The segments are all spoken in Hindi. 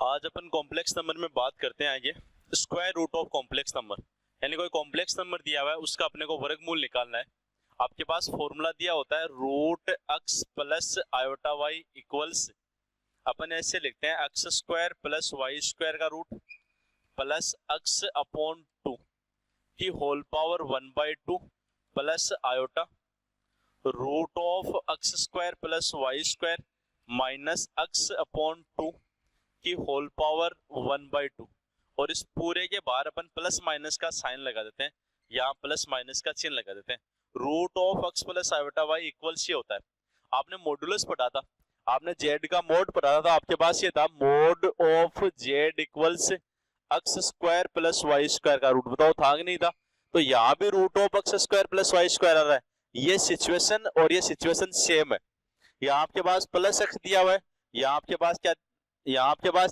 आज अपन कॉम्प्लेक्स नंबर में बात करते हैं आगे square root of complex number. यानी कोई कॉम्प्लेक्स नंबर दिया हुआ है उसका अपने को वर्गमूल निकालना है। आपके पास फॉर्मूला दिया होता है root x plus iota y equals, अपन ऐसे लिखते हैं x square plus y square का रूट प्लस एक्स अपॉन 2 की whole power 1/2 plus iota root of x square plus y square minus x upon 2 की होल पावर 1/2। और इस पूरे के बाहर अपन प्लस माइनस का साइन लगा देते हैं, यहाँ प्लस माइनस का चिन्ह लगा देते हैं। Root of x plus iota y equals ये होता है। आपने मॉडुलस पढ़ा था, आपने जेड का मोड पढ़ा था, आपके पास ये था mode of z equals x square plus y square का रूट। बताओ था कि नहीं था? तो यहाँ भी root of x square plus y square आ रहा है। ये सिचुएशन और ये सिचुएशन सेम है। यहाँ आपके पास प्लस एक्स दिया हुआ है, यहाँ आपके पास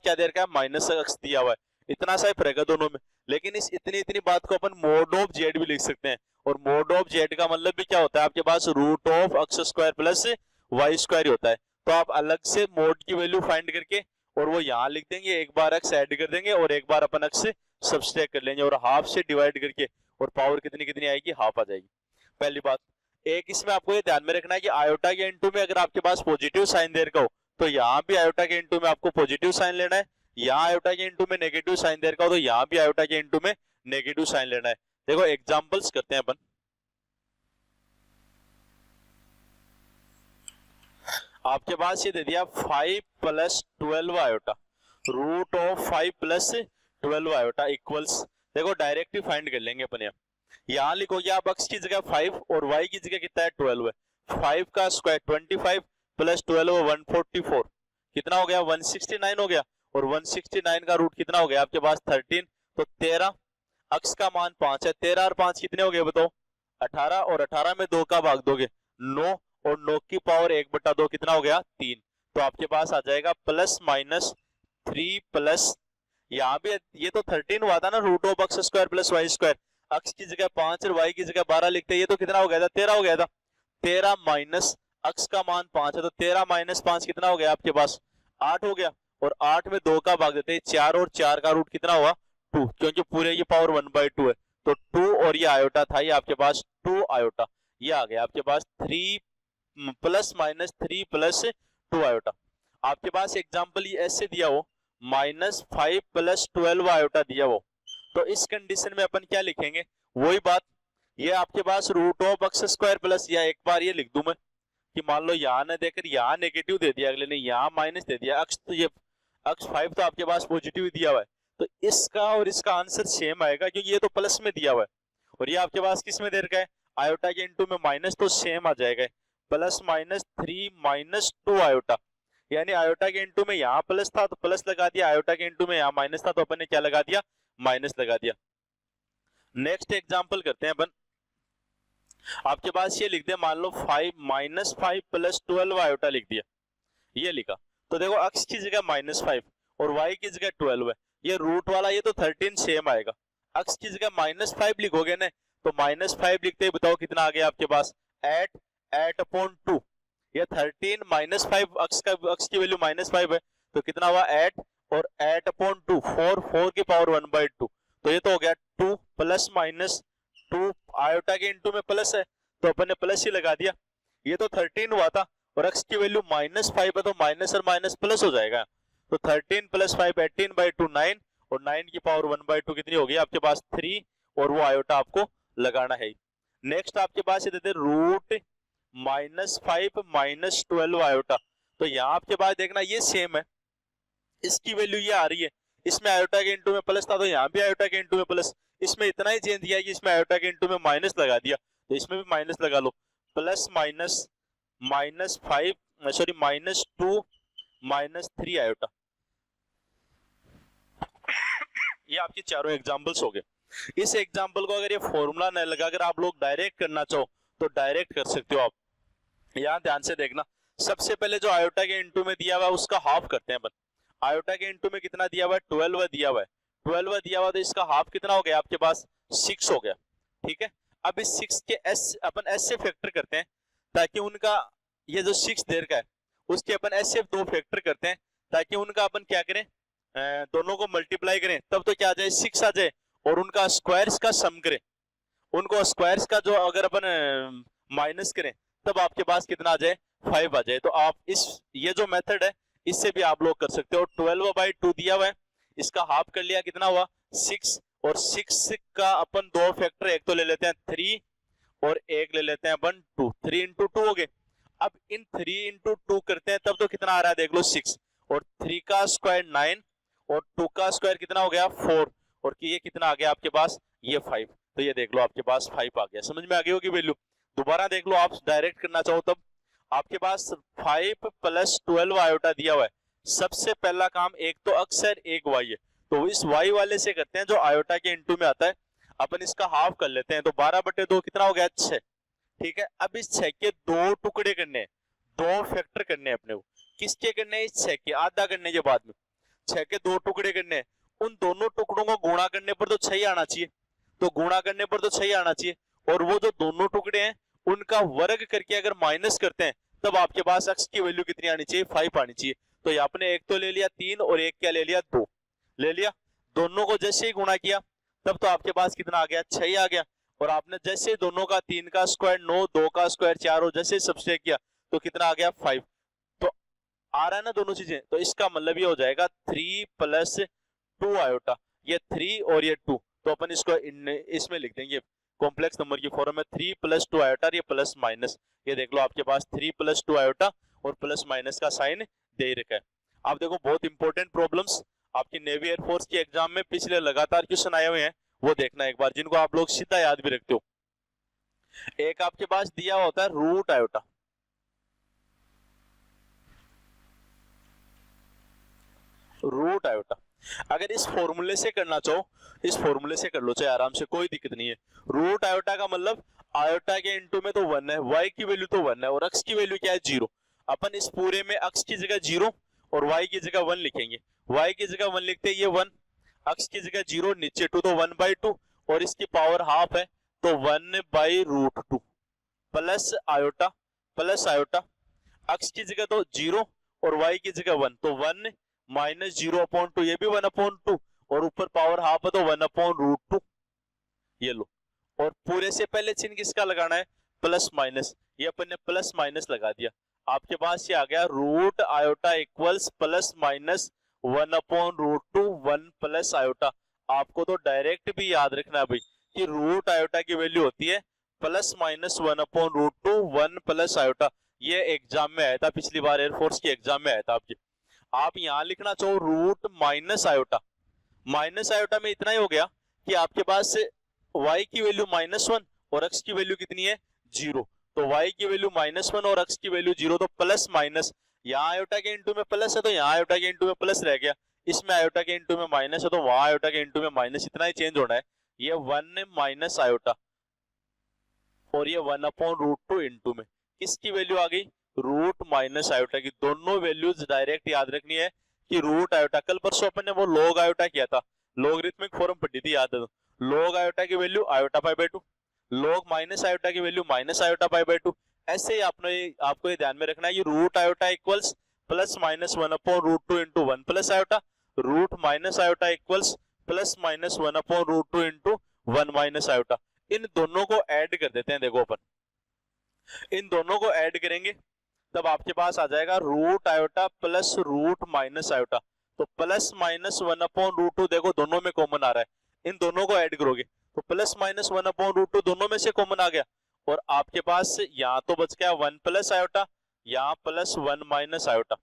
क्या दे रखा है माइनस एक्स दिया हुआ है। इतना सा फर्क है दोनों में, लेकिन इस इतनी बात को अपन मोड ऑफ जेड भी लिख सकते हैं। और मोड ऑफ जेड का मतलब भी क्या होता है, आपके पास root of x square plus y square होता है। तो आप अलग से मोड की वैल्यू फाइंड करके और वो यहाँ लिख देंगे, एक बार एक्स ऐड कर देंगे और एक बार अपन एक्स सब्सट्रैक्ट कर लेंगे और हाफ से डिवाइड करके, और पावर कितनी आएगी, हाफ आ जाएगी। पहली बात। एक इसमें आपको ये ध्यान में रखना है कि आयोटा के इनटू में अगर आपके पास पॉजिटिव साइन दे रखा हो तो यहाँ भी आयोटा के इनटू में आपको पॉजिटिव साइन लेना है, यहाँ आयोटा के इनटू में नेगेटिव साइन दे रखा हो तो यहाँ भी आयोटा के इनटू में नेगेटिव साइन लेना है। देखो एग्जांपल्स करते हैं अपन। आपके पास ये दे दिया 5 plus 12 iota, root of 5 plus 12 iota equals, देखो डायरेक्ट ही फाइंड कर लेंगे अपन। यहाँ लिखोगे आप एक्स की जगह 5 और वाई की जगह कितना है 12 है। 5 का स्क्वायर 25 प्लस 12 144, कितना हो गया 169 हो गया। और 169 का रूट कितना हो गया आपके पास 13, तो 13। एक्स का मान 5 है, 13 और 5 कितने हो गए बताओ 18, और 18 में 2 का भाग दोगे 9, और 9 की पावर 1/2 कितना हो गया 3। तो आपके पास आ जाएगा प्लस माइनस 3 प्लस, यहाँ भी ये तो 13 हुआ था ना, root of x square plus y square. X की जगह 5 और वाई की जगह 12 लिखते, ये तो कितना हो गया था 13 हो गया था। 13 माइनस एक्स का मान 5 है तो 13 माइनस 5 कितना हो गया आपके पास 8 हो गया। और 8 में 2 का भाग देते हैं 4, और 4 का रूट कितना हुआ 2, क्योंकि पूरे की पावर 1/2 है। तो 2 और ये आयोटा था, ये आपके पास 2 आयोटा, ये आ गया आपके पास 3 प्लस माइनस 3 प्लस 2 आयोटा। आपके पास एग्जाम्पल ये ऐसे दिया हो -5 प्लस 12 आयोटा दिया हो, तो इस कंडीशन में अपन क्या लिखेंगे, वही बात। ये आपके पास root of x square plus, या एक बार ये लिख दूं मैं कि मान लो यहाँ न देकर यहाँ नेगेटिव दे दिया, अगले ने यहाँ माइनस दे दिया, एक्स तो ये एक्स 5 तो आपके पास पॉजिटिव दिया हुआ है, तो इसका और इसका आंसर सेम आएगा क्योंकि ये तो प्लस में दिया हुआ है और ये आपके पास किस में दे रखा है आयोटा के इनटू में माइनस, तो सेम आ जाएगा प्लस माइनस 3 माइनस 2 आयोटा। यानी आयोटा के इनटू में यहाँ प्लस था तो प्लस लगा दिया, आयोटा के इनटू में यहाँ माइनस था तो अपन ने क्या लगा दिया, माइनस लगा दिया। नेक्स्ट एग्जांपल करते हैं अपन। आपके पास ये लिख दिया, मान लो 5 प्लस 12 आयोटा लिख दिया, ये लिखा। तो देखो एक्स की जगह -5 और वाई की जगह 12 है, ये रूट वाला ये तो 13 सेम आएगा। एक्स की जगह -5 लिखोगे ना तो -5 लिखते ही बताओ कितना आ गया आपके पास 8/2। ये 13 -5 एक्स की वैल्यू -5 है तो कितना हुआ 8, और 8/2 4 की पावर 1/2, तो ये तो हो गया 2 प्लस माइनस 2 आयोटा के इनटू में प्लस है तो अपन ने प्लस ही लगा दिया। ये तो 13 हुआ था और एक्स की वैल्यू -5 है तो माइनस और माइनस प्लस हो जाएगा। तो 13 प्लस 5 18/2 9, और 9 की पावर 1/2 कितनी होगी आपके पास 3, और वो आयोटा आपको लगाना है। नेक्स्ट आपके पास ये देते रूट -5 माइनस 12 आयोटा, तो यहाँ आपके पास देखना ये सेम है, इसकी वैल्यू ये आ रही है, इसमें आयोटा के इनटू में प्लस था तो यहाँ भी आयोटा के इनटू में प्लस, इसमें इतना ही चेंज किया कि इसमें आयोटा के इनटू में माइनस लगा दिया तो इसमें भी माइनस लगा लो। Plus minus -2 -3 iota. ये आपके चारों एग्जांपल्स हो गए। इस एग्जांपल को अगर ये फॉर्मूला न लगाकर आप लोग डायरेक्ट करना चाहो तो डायरेक्ट कर सकते हो आप। यहाँ ध्यान से देखना, सबसे पहले जो आयोटा के इनटू में दिया हुआ है उसका हाफ करते हैं अपन। आयोटा के इनटू में कितना दिया हुआ है 12 दिया हुआ है, 12 दिया हुआ तो इसका हाफ कितना हो गया आपके पास 6 हो गया। ठीक है, अब इस 6 के अपन एस से फैक्टर करते हैं ताकि उनका ये जो 6 देर का है उसके अपन एस से 2 फैक्टर करते हैं ताकि उनका अपन क्या करें दोनों को मल्टीप्लाई करें तब तो क्या आ जाए 6 आ जाए, और उनका स्क्वायर्स का सम करें, उनको स्क्वायर्स का जो अगर अपन माइनस करें तब आपके पास कितना आ जाए 5 आ जाए। तो आप इस ये जो मेथड है इससे भी आप लोग कर सकते हो। 12/2 दिया हुआ है, इसका हाफ कर लिया, कितना हुआ 6, और 6 का अपन दो फैक्टर, एक तो ले लेते हैं 3 और एक ले लेते हैं अपन 2, 3 इंटू 2 हो गए। अब इन 3 इंटू 2 करते हैं तब तो कितना आ रहा है देख लो 6, और 3 का स्क्वायर 9 और 2 का स्क्वायर कितना हो गया 4, और ये कितना आ गया आपके पास ये 5। तो ये देख लो आपके पास 5 आ गया। समझ में आ गई होगी वैल्यू। दोबारा देख लो, आप डायरेक्ट करना चाहो तब आपके पास 5 + 12 आयोटा दिया हुआ है। सबसे पहला काम एक तो अक्स है एक वाई है, तो इस वाई वाले से करते हैं जो आयोटा के इनटू में आता है। अपन इसका हाफ कर लेते हैं, तो 12/2 कितना हो गया 6। ठीक है, अब इस 6 के दो टुकड़े करने हैं, दो फैक्टर करने हैं अपने को। किसके करने हैं? इस 6 के, आधा करने के बाद में 6 के दो टुकड़े करने हैं। उन दोनों टुकड़ों को गुणा करने पर तो 6 आना चाहिए, तो गुणा करने पर तो 6 आना चाहिए, और वो जो दोनों टुकड़े हैं उनका वर्ग करके अगर माइनस करते हैं तब आपके पास x की वैल्यू कितनी आनी चाहिए 5 आनी चाहिए। तो ये आपने एक तो ले लिया 3 और एक क्या ले लिया 2 ले लिया। दोनों को जैसे ही गुणा किया तब तो आपके पास कितना आ गया 6 आ गया, और आपने जैसे दोनों का 3 का स्क्वायर 9, 2 का स्क्वायर 4 और जैसे सब्सट्रैक्ट किया तो कितना आ गया 5। तो आ रहा है ना दोनों चीजें, तो इसका मतलब ये हो जाएगा 3 + 2 आयोटा, ये 3 और ये 2, तो अपन इसको इसमें लिख देंगे कॉम्प्लेक्स नंबर की फॉर्म में 3 + 2 आयोटा, ये प्लस माइनस, ये देख लो आपके पास 3 + 2 आयोटा और प्लस माइनस का साइन दे रखा है। आप देखो बहुत इंपॉर्टेंट प्रॉब्लम्स आपकी नेवी एयरफोर्स के एग्जाम में पिछले लगातार क्वेश्चन आए हुए हैं, वो देखना एक बार, जिनको आप लोग सीधा याद भी रखते हो। एक आपके पास दिया होता है रूट आयोटा, रूट आयोटा अगर इस फॉर्मूले से करना चाहो इस फॉर्मूले से कर लो चाहे आराम से, कोई दिक्कत नहीं है। रूट आयोटा का मतलब आयोटा के इनटू में तो 1 है, y की वैल्यू तो 1 है और x की वैल्यू क्या है 0। अपन इस पूरे में x की जगह 0 और y की जगह 1 लिखेंगे। y की जगह 1 लिखते हैं, ये 1, x की जगह 0, नीचे 2 तो 1/2 और इसकी पावर हाफ है तो 1/√2 प्लस आयोटा x की जगह तो 0 और y की जगह 1 तो 1 - 0/2, ये भी 1/2 और ऊपर पावर हाफ है तो 1/√2, ये लो। और पूरे से पहले चिन्ह किसका लगाना है प्लस माइनस, ये अपन ने प्लस माइनस लगा दिया। आपके पास ये आ गया root iota equals plus minus 1/√2 1 plus iota. आपको तो डायरेक्ट भी याद रखना है भाई कि रूट आयोटा की वैल्यू होती है प्लस माइनस 1/√2 1 प्लस आयोटा। ये एग्जाम में आया था, पिछली बार एयरफोर्स के एग्जाम में आया था आपके। आप यहाँ लिखना चाहो root minus iota, minus iota में इतना ही हो गया कि आपके पास y की वैल्यू -1 और x की वैल्यू कितनी है 0, तो y की वैल्यू -1 और x की वैल्यू 0, तो प्लस माइनस, यहाँ आयोटा के इनटू में प्लस है तो यहाँ आयोटा के इनटू में प्लस रह गया, इसमें आयोटा के इनटू में माइनस है तो वहां आयोटा के इनटू में माइनस, इतना ही चेंज होना है। ये 1 माइनस आयोटा और ये 1/√2 इनटू में किसकी वैल्यू आ गई रूट माइनस आयोटा की। दोनों वैल्यूज डायरेक्ट याद रखनी है कि रूट आयोटा, कल परसों अपन ने वो लॉग आयोटा किया था, लॉगरिथमिक फॉर्म पढ़ी थी, याद है तो लॉग आयोटा की value iota π/2, log minus iota की वैल्यू माइनस आयोटा π/2। ऐसे ही आपको ये ध्यान में रखना है कि root iota equals plus minus 1/√2 into 1 plus iota, root minus iota equals plus minus 1/√2 into 1 minus iota. इन दोनों को ऐड कर देते हैं, देखो अपन इन दोनों को ऐड करेंगे तब आपके पास आ जाएगा root iota plus root minus iota, तो प्लस माइनस 1/√2 देखो दोनों में कॉमन आ रहा है, इन दोनों को ऐड करोगे तो प्लस माइनस 1/√2 दोनों में से कॉमन आ गया, और आपके पास यहाँ तो बच गया 1 प्लस आयोटा, यहाँ प्लस 1 माइनस आयोटा।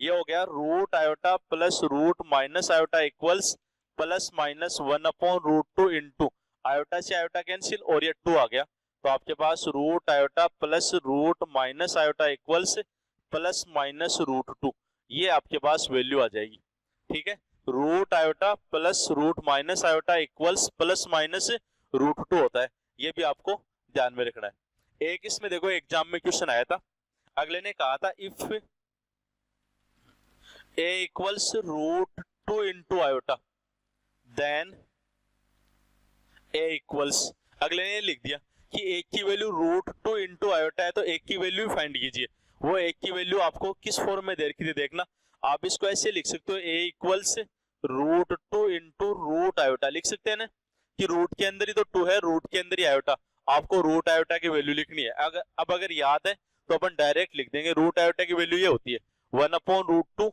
ये हो गया root iota plus root minus iota equals plus minus 1/√2 into iota से आयोटा कैंसिल और ये 2 आ गया, तो आपके पास root iota plus root minus iota equals plus minus √2, ये आपके पास वैल्यू आ जाएगी। ठीक है, root iota plus root minus iota equals plus minus √2 होता है, ये भी आपको ध्यान में रखना है। एक इसमें देखो एग्जाम में क्वेश्चन आया था, अगले ने कहा था if a equals √2 into iota then a equals, अगले ने लिख दिया कि एक की वैल्यू √2 इंटू आयोटा है तो एक की वैल्यू फाइंड कीजिए। वो एक की वैल्यू आपको किस फॉर्म में दे रखी थी देखना, आप इसको ऐसे लिख सकते हो a equals √2 into root iota लिख सकते हैं ना कि रूट के अंदर ही तो 2 है, रूट के अंदर ही आयोटा, आपको रूट आयोटा की वैल्यू लिखनी है। अगर याद है तो अपन डायरेक्ट लिख देंगे, रूट आयोटा की वैल्यू ये होती है 1/√2,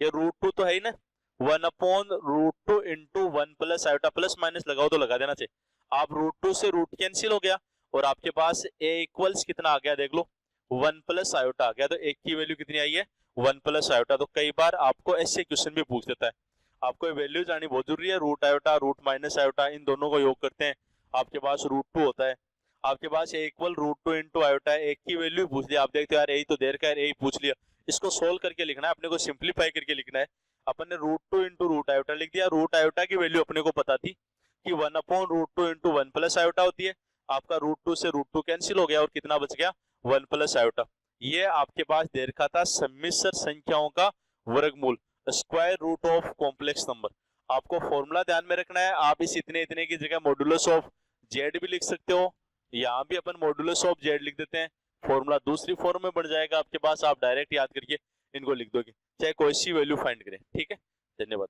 ये √2 तो है ही ना, 1/√2 into 1 plus iota, plus minus लगाओ तो लगा देना चाहिए। आप √2 से रूट कैंसिल हो गया और आपके पास a इक्वल्स कितना आ गया देख लो, 1 प्लस आयोटा आ गया। तो एक की वैल्यू कितनी आई है, 1 प्लस आयोटा। तो कई बार आपको ऐसे क्वेश्चन भी पूछ देता है, आपको वैल्यू जानी बहुत जरूरी है। Root iota, root minus iota, इन दोनों को योग करते हैं, आपके पास √2 होता है। आपके पास a इक्वल √2 इंटू आयोटा है, एक की वैल्यू पूछ लिया, आप देखते हो यार यही तो देर का है, यही पूछ लिया। इसको सोल्व करके लिखना है, अपने को सिंप्लीफाई करके लिखना है। अपन ने √2 इंटू रूट आयोटा लिख दिया, रूट आयोटा की वैल्यू अपने को पता थी कि 1/√2 इंटू 1 प्लस आयोटा होती है। आपका √2 से √2 कैंसिल हो गया और कितना बच गया, 1 प्लस आयोटा। ये आपके पास दे रखा था सम्मिश्र संख्याओं का वर्गमूल, square root of complex number. आपको फॉर्मूला ध्यान में रखना है, आप इस इतने इतने की जगह मॉड्यूलस ऑफ जेड भी लिख सकते हो, यहाँ भी अपन मॉड्यूलस ऑफ जेड लिख देते हैं, फॉर्मूला दूसरी फॉर्म में बन जाएगा आपके पास, आप डायरेक्ट याद करके इनको लिख दोगे, चाहे कोई सी वैल्यू फाइंड करें। ठीक है, धन्यवाद।